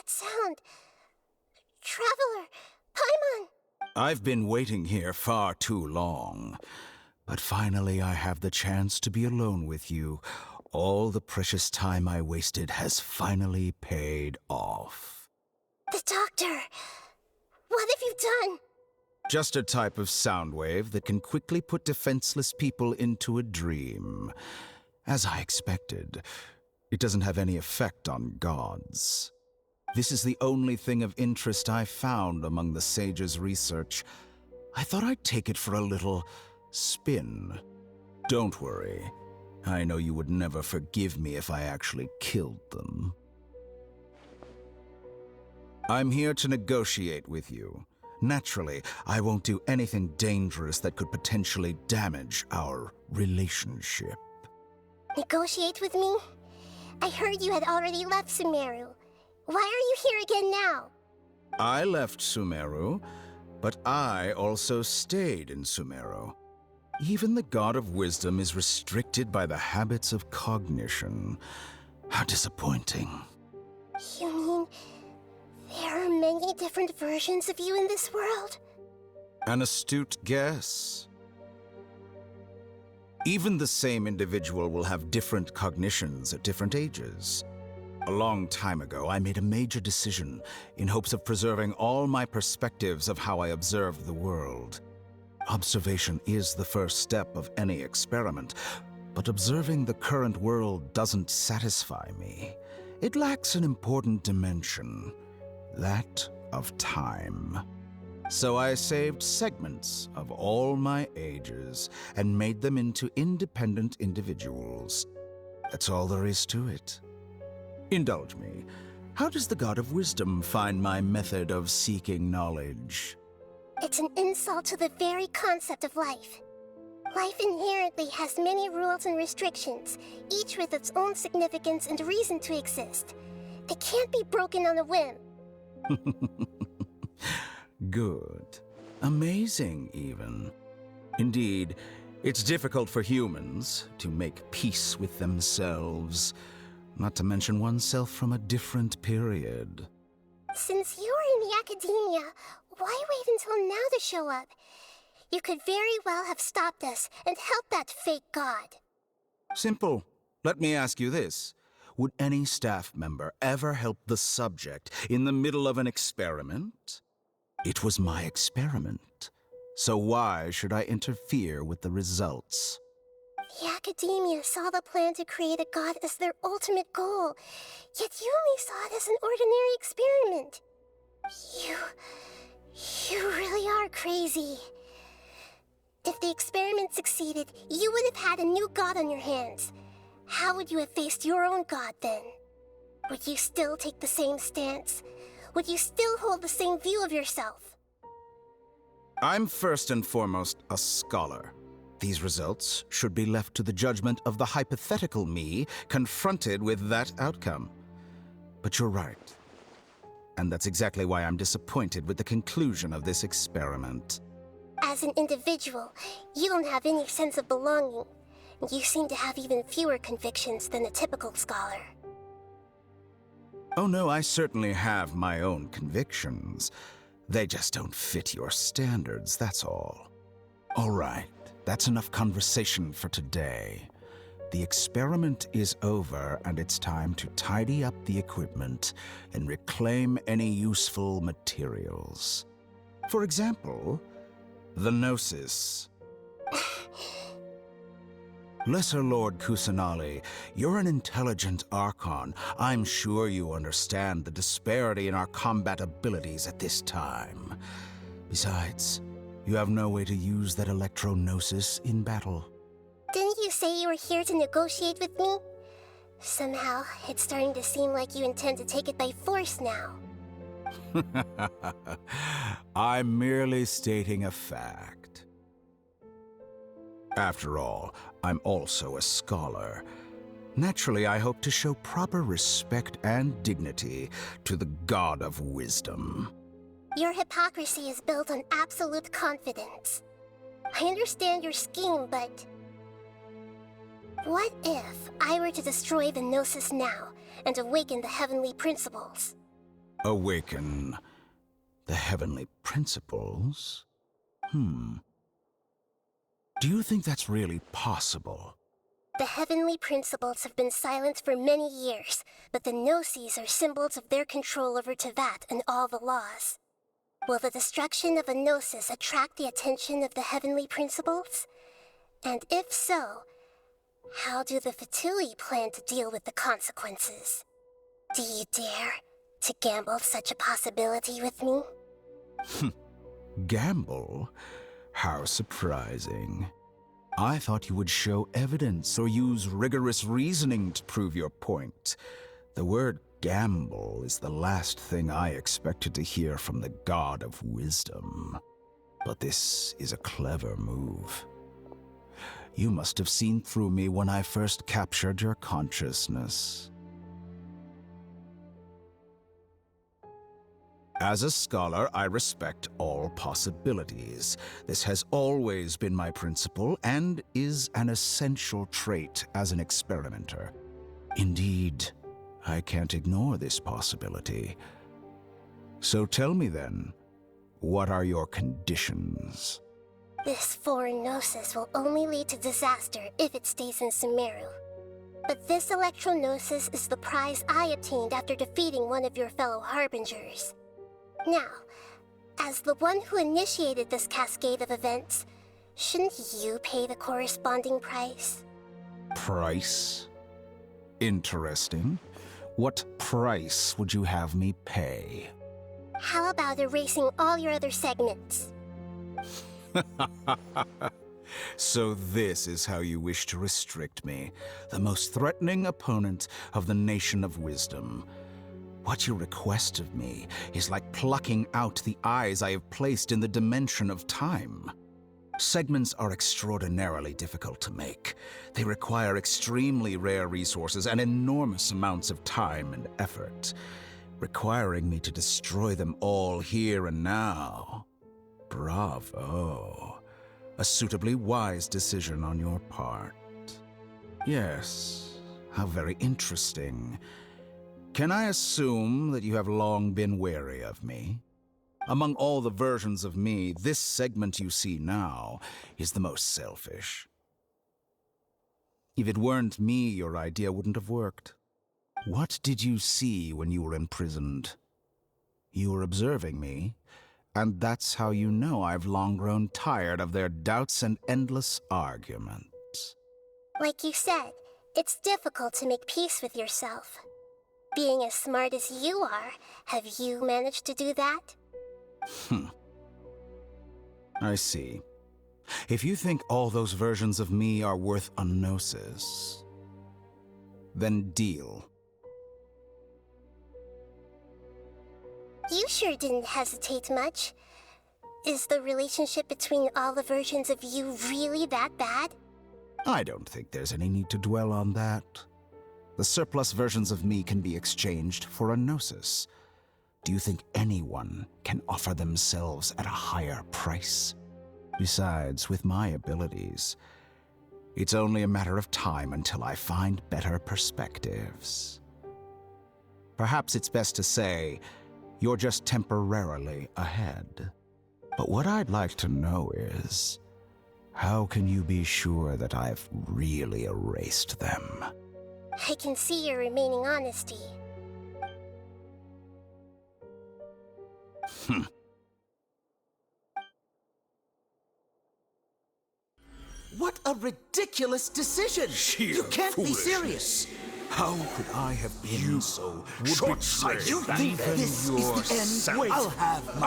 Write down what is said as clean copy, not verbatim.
that sound? Traveler, Paimon! I've been waiting here far too long. But finally I have the chance to be alone with you. All the precious time I wasted has finally paid off. The doctor! What have you done? Just a type of sound wave that can quickly put defenseless people into a dream. As I expected, it doesn't have any effect on gods. This is the only thing of interest I found among the sage's research. I thought I'd take it for a little spin. Don't worry. I know you would never forgive me if I actually killed them. I'm here to negotiate with you. Naturally, I won't do anything dangerous that could potentially damage our relationship. Negotiate with me? I heard you had already left Sumeru. Why are you here again now? I left Sumeru, but I also stayed in Sumeru. Even the God of Wisdom is restricted by the habits of cognition. How disappointing. You mean there are many different versions of you in this world? An astute guess. Even the same individual will have different cognitions at different ages. A long time ago, I made a major decision in hopes of preserving all my perspectives of how I observed the world. Observation is the first step of any experiment, but observing the current world doesn't satisfy me. It lacks an important dimension, that of time. So I saved segments of all my ages and made them into independent individuals. That's all there is to it. Indulge me. How does the God of Wisdom find my method of seeking knowledge? It's an insult to the very concept of life. Life inherently has many rules and restrictions, each with its own significance and reason to exist. They can't be broken on a whim. Good. Amazing, even. Indeed, it's difficult for humans to make peace with themselves, not to mention oneself from a different period. Since you're in the academia, why wait until now to show up? You could very well have stopped us and helped that fake god. Simple. Let me ask you this. Would any staff member ever help the subject in the middle of an experiment? It was my experiment. So why should I interfere with the results? The academia saw the plan to create a god as their ultimate goal, yet you only saw it as an ordinary experiment. You really are crazy. If the experiment succeeded, you would have had a new god on your hands. How would you have faced your own god then? Would you still take the same stance? Would you still hold the same view of yourself? I'm first and foremost a scholar. These results should be left to the judgment of the hypothetical me confronted with that outcome. But you're right. And that's exactly why I'm disappointed with the conclusion of this experiment. As an individual, you don't have any sense of belonging. You seem to have even fewer convictions than a typical scholar. Oh no, I certainly have my own convictions. They just don't fit your standards, that's all. All right, that's enough conversation for today. The experiment is over, and it's time to tidy up the equipment and reclaim any useful materials. For example, the Gnosis. Lesser Lord Kusanali, you're an intelligent Archon. I'm sure you understand the disparity in our combat abilities at this time. Besides, you have no way to use that Electro-Gnosis in battle. Didn't you say you were here to negotiate with me? Somehow, it's starting to seem like you intend to take it by force now. I'm merely stating a fact. After all, I'm also a scholar. Naturally, I hope to show proper respect and dignity to the God of Wisdom. Your hypocrisy is built on absolute confidence. I understand your scheme, but... what if I were to destroy the Gnosis now and awaken the heavenly principles? Awaken the heavenly principles? Do you think that's really possible? The heavenly principles have been silent for many years, but the Gnosis are symbols of their control over Tevat and all the laws. Will the destruction of a Gnosis attract the attention of the heavenly principles? And if so, how do the Fatui plan to deal with the consequences? Do you dare to gamble such a possibility with me? Gamble? How surprising. I thought you would show evidence or use rigorous reasoning to prove your point. The word gamble is the last thing I expected to hear from the god of wisdom. But this is a clever move. You must have seen through me when I first captured your consciousness. As a scholar, I respect all possibilities. This has always been my principle and is an essential trait as an experimenter. Indeed, I can't ignore this possibility. So tell me then, what are your conditions? This foreign Gnosis will only lead to disaster if it stays in Sumeru. But this Electro Gnosis is the prize I obtained after defeating one of your fellow Harbingers. Now, as the one who initiated this cascade of events, shouldn't you pay the corresponding price? Price? Interesting. What price would you have me pay? How about erasing all your other segments? So this is how you wish to restrict me, the most threatening opponent of the Nation of Wisdom. What you request of me is like plucking out the eyes I have placed in the dimension of time. Segments are extraordinarily difficult to make. They require extremely rare resources and enormous amounts of time and effort, requiring me to destroy them all here and now. Bravo. A suitably wise decision on your part. Yes, how very interesting. Can I assume that you have long been wary of me? Among all the versions of me, this segment you see now is the most selfish. If it weren't me, your idea wouldn't have worked. What did you see when you were imprisoned? You were observing me, and that's how you know I've long grown tired of their doubts and endless arguments. Like you said, it's difficult to make peace with yourself. Being as smart as you are, have you managed to do that? I see. If you think all those versions of me are worth a gnosis, then deal. You sure didn't hesitate much. Is the relationship between all the versions of you really that bad? I don't think there's any need to dwell on that. The surplus versions of me can be exchanged for a gnosis. Do you think anyone can offer themselves at a higher price? Besides, with my abilities, it's only a matter of time until I find better perspectives. Perhaps it's best to say, you're just temporarily ahead. But what I'd like to know is, how can you be sure that I've really erased them? I can see your remaining honesty. What a ridiculous decision! You can't be serious! How could I have been so short-sighted? You think this is the end? Wait, I'll have my